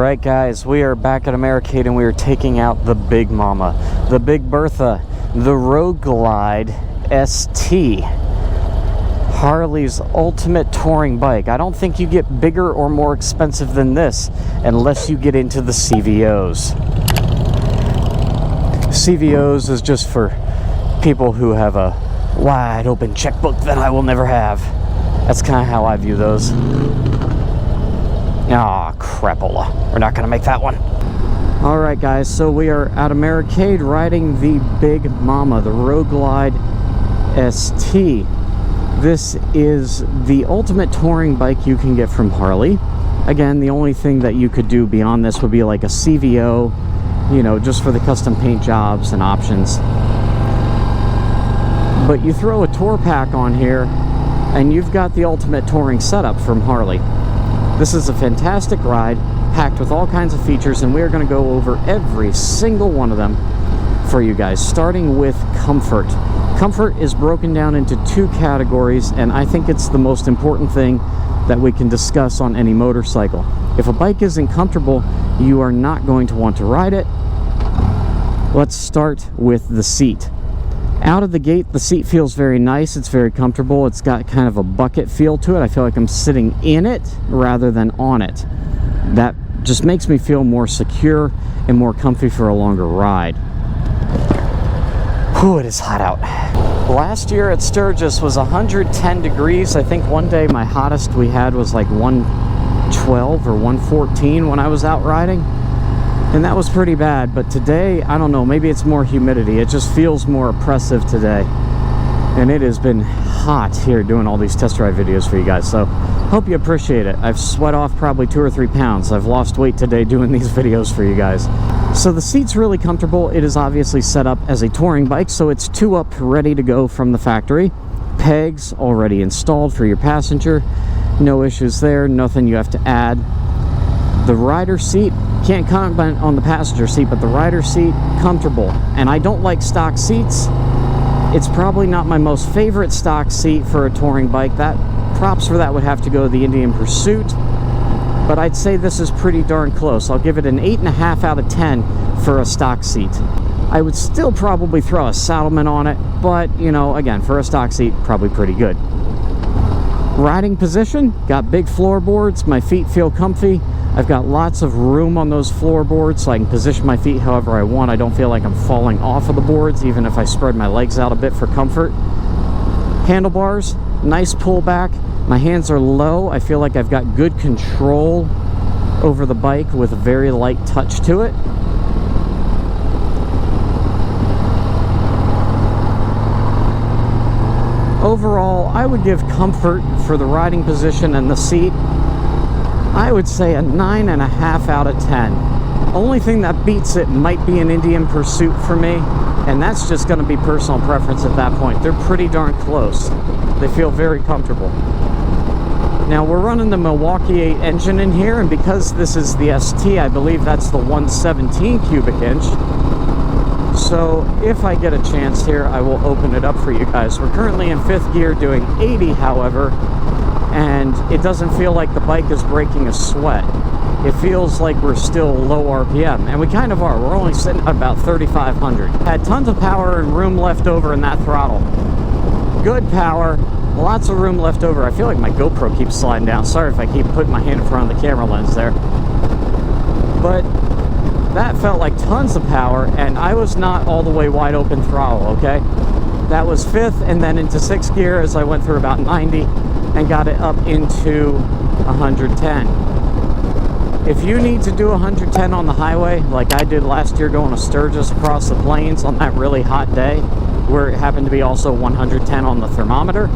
Alright guys, we are back at Americade and we are taking out the Big Mama, the Big Bertha, the Road Glide ST, Harley's ultimate touring bike. I don't think you get bigger or more expensive than this unless you get into the CVOs. CVOs is just for people who have a wide open checkbook that I will never have. That's kind of how I view those. Ah, crapola. We're not going to make that one. Alright guys, so we are at Americade riding the Big Mama, the Road Glide ST. This is the ultimate touring bike you can get from Harley. Again, the only thing that you could do beyond this would be like a CVO, you know, just for the custom paint jobs and options. But you throw a tour pack on here and you've got the ultimate touring setup from Harley. This is a fantastic ride, packed with all kinds of features, and we're going to go over every single one of them for you guys, starting with comfort. Comfort is broken down into two categories, and I think it's the most important thing that we can discuss on any motorcycle. If a bike isn't comfortable, you are not going to want to ride it. Let's start with the seat. Out of the gate, the seat feels very nice. It's very comfortable. It's got kind of a bucket feel to it. I feel like I'm sitting in it rather than on it. That just makes me feel more secure and more comfy for a longer ride. Whew, it is hot out. Last year at Sturgis was 110 degrees. I think one day my hottest we had was like 112 or 114 when I was out riding. And that was pretty bad, but today, I don't know, maybe it's more humidity. It just feels more oppressive today. And it has been hot here doing all these test drive videos for you guys, so hope you appreciate it. I've sweat off probably 2 or 3 pounds. I've lost weight today doing these videos for you guys. So the seat's really comfortable. It is obviously set up as a touring bike, so it's 2-up, ready to go from the factory. Pegs already installed for your passenger. No issues there, nothing you have to add. The rider seat, can't comment on the passenger seat, but the rider seat, comfortable. And I don't like stock seats. It's probably not my most favorite stock seat for a touring bike. That props for that would have to go to the Indian Pursuit. But I'd say this is pretty darn close. I'll give it an 8.5 out of 10 for a stock seat. I would still probably throw a Saddleman on it, but, you know, again, for a stock seat, probably pretty good. Riding position, got big floorboards. My feet feel comfy. I've got lots of room on those floorboards so I can position my feet however I want. I don't feel like I'm falling off of the boards, even if I spread my legs out a bit for comfort. Handlebars, nice pullback. My hands are low. I feel like I've got good control over the bike with a very light touch to it. Overall, I would give comfort for the riding position and the seat, I would say a 9.5 out of 10. Only thing that beats it might be an Indian Pursuit for me, and that's just going to be personal preference at that point. They're pretty darn close. They feel very comfortable. Now we're running the Milwaukee-Eight engine in here, and because this is the ST, I believe that's the 117 cubic inch. So if I get a chance here, I will open it up for you guys. We're currently in 5th gear doing 80, however, and it doesn't feel like the bike is breaking a sweat. It feels like we're still low RPM, and we kind of are. We're only sitting at about 3,500. Had tons of power and room left over in that throttle. Good power, lots of room left over. I feel like my GoPro keeps sliding down. Sorry if I keep putting my hand in front of the camera lens there. But that felt like tons of power, and I was not all the way wide open throttle, okay? That was 5th and then into 6th gear as I went through about 90 and got it up into 110. If you need to do 110 on the highway, like I did last year going to Sturgis across the plains on that really hot day, where it happened to be also 110 on the thermometer,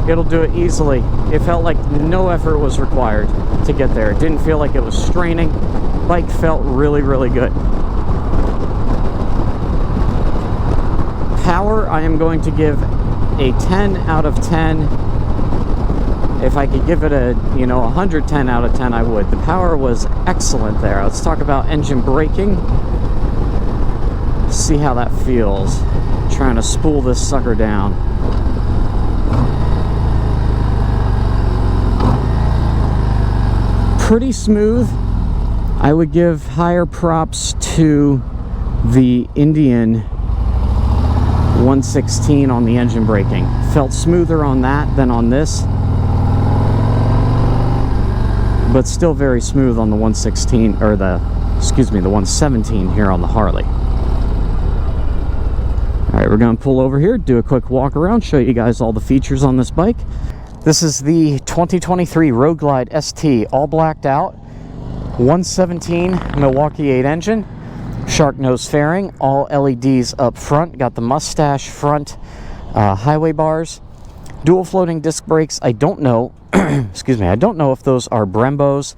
it'll do it easily. It felt like no effort was required to get there. It didn't feel like it was straining. Bike felt really, really good. Power, I am going to give a 10 out of 10. If I could give it a, 110 out of 10, I would. The power was excellent there. Let's talk about engine braking. See how that feels. Trying to spool this sucker down. Pretty smooth. I would give higher props to the Indian 116 on the engine braking. Felt smoother on that than on this, but still very smooth on the 116, or the 117 here on the Harley. All right, we're going to pull over here, do a quick walk around, show you guys all the features on this bike. This is the 2023 Road Glide ST, all blacked out, 117 Milwaukee-Eight engine, shark nose fairing, all LEDs up front, got the mustache front highway bars, dual floating disc brakes. I don't know, excuse me, I don't know if those are Brembos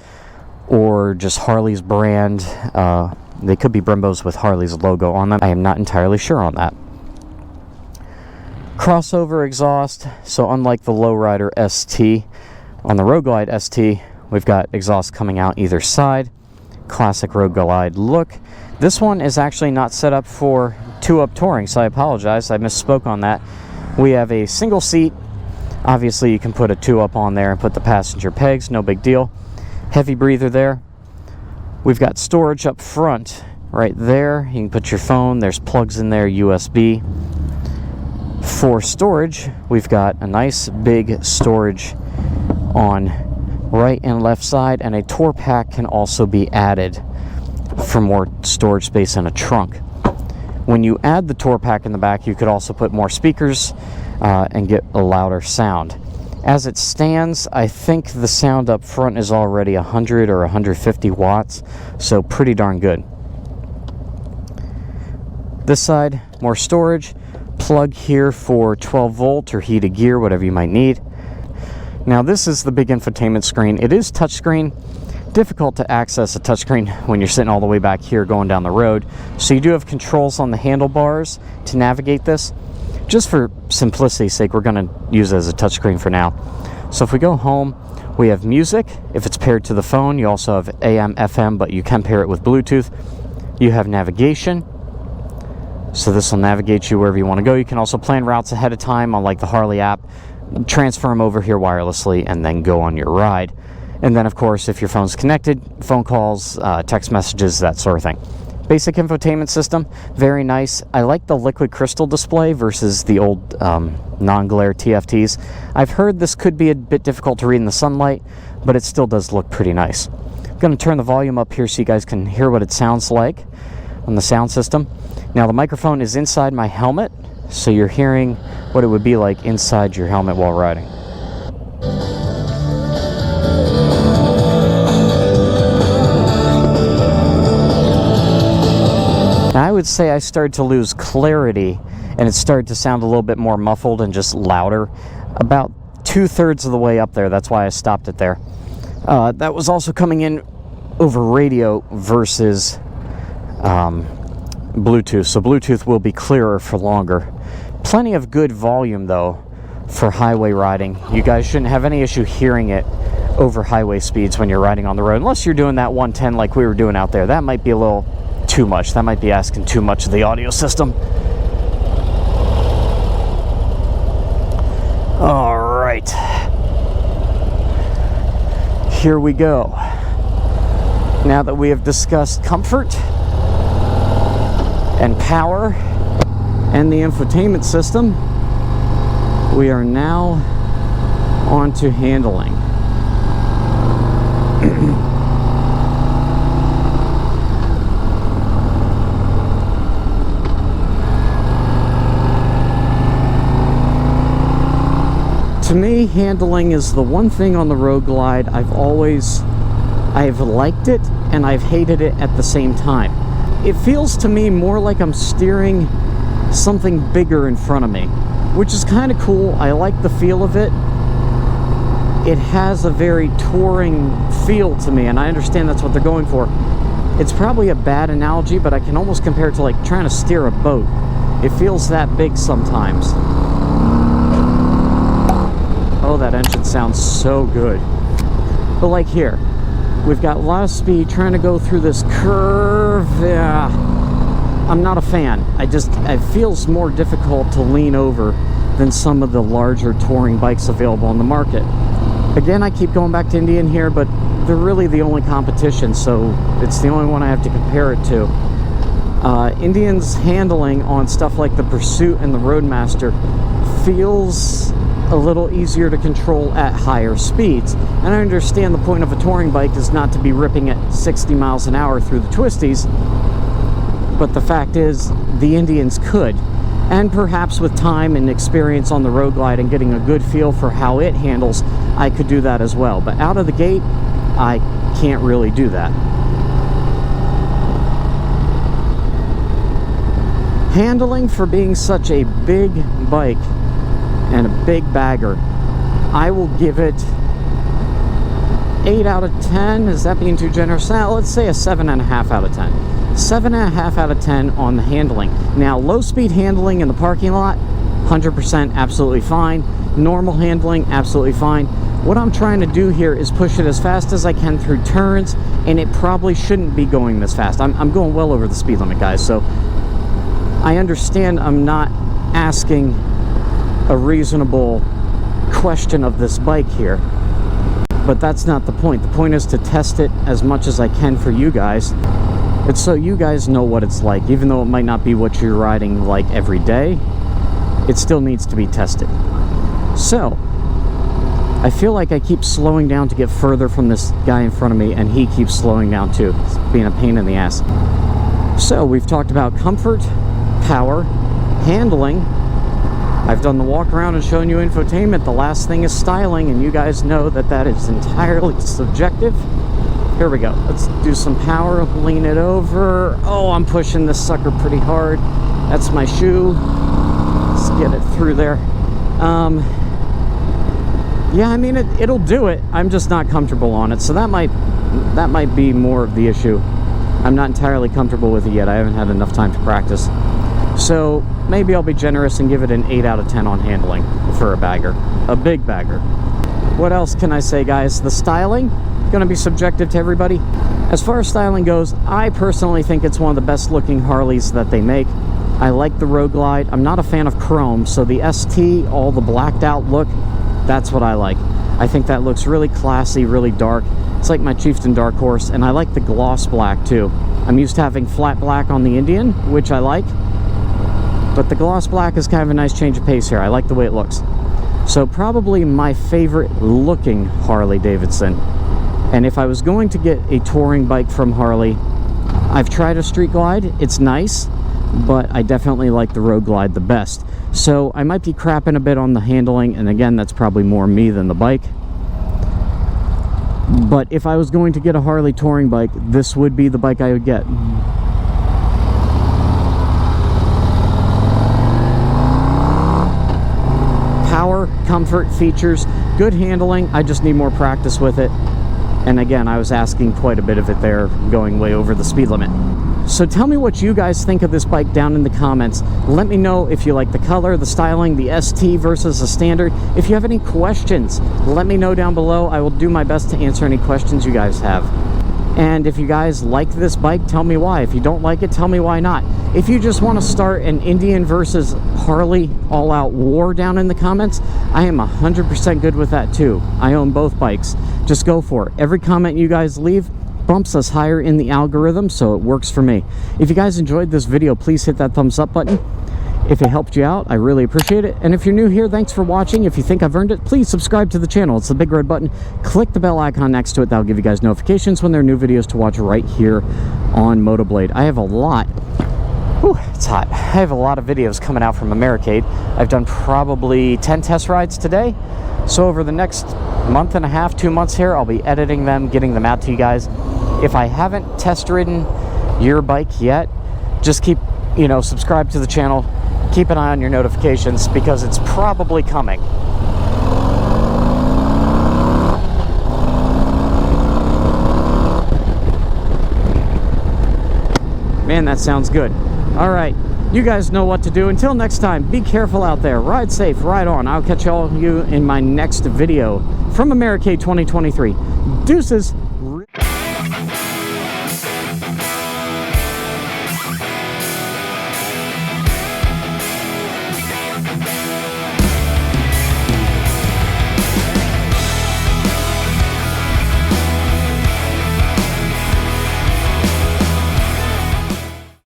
or just Harley's brand. They could be Brembos with Harley's logo on them. I am not entirely sure on that. Crossover exhaust, so unlike the Lowrider ST, on the Road Glide ST, we've got exhaust coming out either side. Classic Road Glide look. This one is actually not set up for 2-up touring, so I apologize, I misspoke on that. We have a single seat. Obviously you can put a 2-up on there and put the passenger pegs, no big deal. Heavy breather there. We've got storage up front right there. You can put your phone, there's plugs in there, USB. For storage, we've got a nice big storage on right and left side, and a tour pack can also be added for more storage space in a trunk. When you add the tour pack in the back, you could also put more speakers and get a louder sound. As it stands, I think the sound up front is already 100 or 150 watts, so pretty darn good. This side, more storage. Plug here for 12 volt or heated gear, whatever you might need. Now this is the big infotainment screen. It is touchscreen. Difficult to access a touchscreen when you're sitting all the way back here going down the road. So you do have controls on the handlebars to navigate this. Just for simplicity's sake, we're going to use it as a touchscreen for now. So if we go home, we have music. If it's paired to the phone, you also have AM, FM, but you can pair it with Bluetooth. You have navigation. So this will navigate you wherever you want to go. You can also plan routes ahead of time on like the Harley app, transfer them over here wirelessly, and then go on your ride. And then of course, if your phone's connected, phone calls, text messages, that sort of thing. Basic infotainment system, very nice. I like the liquid crystal display versus the old non-glare TFTs. I've heard this could be a bit difficult to read in the sunlight, but it still does look pretty nice. I'm going to turn the volume up here so you guys can hear what it sounds like on the sound system. Now the microphone is inside my helmet, so you're hearing what it would be like inside your helmet while riding. Now I would say I started to lose clarity, and it started to sound a little bit more muffled and just louder. About 2/3 of the way up there, that's why I stopped it there. That was also coming in over radio versus Bluetooth, so Bluetooth will be clearer for longer. Plenty of good volume though for highway riding. You guys shouldn't have any issue hearing it over highway speeds when you're riding on the road, unless you're doing that 110 like we were doing out there. That might be a little too much. That might be asking too much of the audio system. All right, here we go. Now that we have discussed comfort and power and the infotainment system, we are now on to handling. To me, handling is the one thing on the Road Glide I've liked it and I've hated it at the same time. It feels to me more like I'm steering something bigger in front of me, which is kind of cool. I like the feel of it. It has a very touring feel to me, and I understand that's what they're going for. It's probably a bad analogy, but I can almost compare it to like trying to steer a boat. It feels that big sometimes. Oh, that engine sounds so good. But like here, we've got a lot of speed trying to go through this curve. Yeah, I'm not a fan. It feels more difficult to lean over than some of the larger touring bikes available on the market. Again, I keep going back to Indian here, but they're really the only competition, so it's the only one I have to compare it to. Indian's handling on stuff like the Pursuit and the Roadmaster feels a little easier to control at higher speeds. And I understand the point of a touring bike is not to be ripping at 60 miles an hour through the twisties, but the fact is the Indians could. And perhaps with time and experience on the road glide and getting a good feel for how it handles, I could do that as well. But out of the gate, I can't really do that. Handling for being such a big bike and a big bagger, I will give it 8 out of 10. Is that being too generous? Now, let's say a 7.5 out of 10. 7.5 out of 10 on the handling. Now, low speed handling in the parking lot, 100% absolutely fine. Normal handling, absolutely fine. What I'm trying to do here is push it as fast as I can through turns, and it probably shouldn't be going this fast. I'm going well over the speed limit, guys, so I understand I'm not asking a reasonable question of this bike here, but that's not the point. The point is to test it as much as I can for you guys. It's so you guys know what it's like. Even though it might not be what you're riding like every day, it still needs to be tested. So I feel like I keep slowing down to get further from this guy in front of me, and he keeps slowing down too. It's being a pain in the ass. So we've talked about comfort, power, handling. I've done the walk around and shown you infotainment. The last thing is styling, and you guys know that that is entirely subjective. Here we go. Let's do some power. Lean it over. Oh, I'm pushing this sucker pretty hard. That's my shoe. Let's get it through there. Yeah, I mean, it'll do it. I'm just not comfortable on it, so that might be more of the issue. I'm not entirely comfortable with it yet. I haven't had enough time to practice. So maybe I'll be generous and give it an 8 out of 10 on handling for a bagger. A big bagger. What else can I say, guys? The styling, going to be subjective to everybody. As far as styling goes, I personally think it's one of the best looking Harleys that they make. I like the Road Glide. I'm not a fan of chrome, so the ST, all the blacked out look, that's what I like. I think that looks really classy, really dark. It's like my Chieftain Dark Horse, and I like the gloss black too. I'm used to having flat black on the Indian, which I like, but the gloss black is kind of a nice change of pace here. I like the way it looks. So probably my favorite looking Harley Davidson. And if I was going to get a touring bike from Harley, I've tried a Street Glide. It's nice, but I definitely like the Road Glide the best. So I might be crapping a bit on the handling, and again, that's probably more me than the bike. But if I was going to get a Harley touring bike, this would be the bike I would get. Power, comfort, features, good handling. I just need more practice with it. And again, I was asking quite a bit of it there, going way over the speed limit. So tell me what you guys think of this bike down in the comments. Let me know if you like the color, the styling, the ST versus the standard. If you have any questions, let me know down below. I will do my best to answer any questions you guys have. And if you guys like this bike, tell me why. If you don't like it, tell me why not. If you just want to start an Indian versus Harley all-out war down in the comments, I am 100% good with that too. I own both bikes. Just go for it. Every comment you guys leave bumps us higher in the algorithm, so it works for me. If you guys enjoyed this video, please hit that thumbs up button. If it helped you out, I really appreciate it. And if you're new here, thanks for watching. If you think I've earned it, please subscribe to the channel. It's the big red button. Click the bell icon next to it. That'll give you guys notifications when there are new videos to watch right here on Motoblade. I have a lot. Whew, it's hot. I have a lot of videos coming out from Americade. I've done probably 10 test rides today. So over the next month and a half, 2 months here, I'll be editing them, getting them out to you guys. If I haven't test ridden your bike yet, just keep, subscribe to the channel. Keep an eye on your notifications because it's probably coming. Man, that sounds good. All right, you guys know what to do. Until next time, be careful out there. Ride safe, ride on. I'll catch all of you in my next video from Americade 2023. Deuces.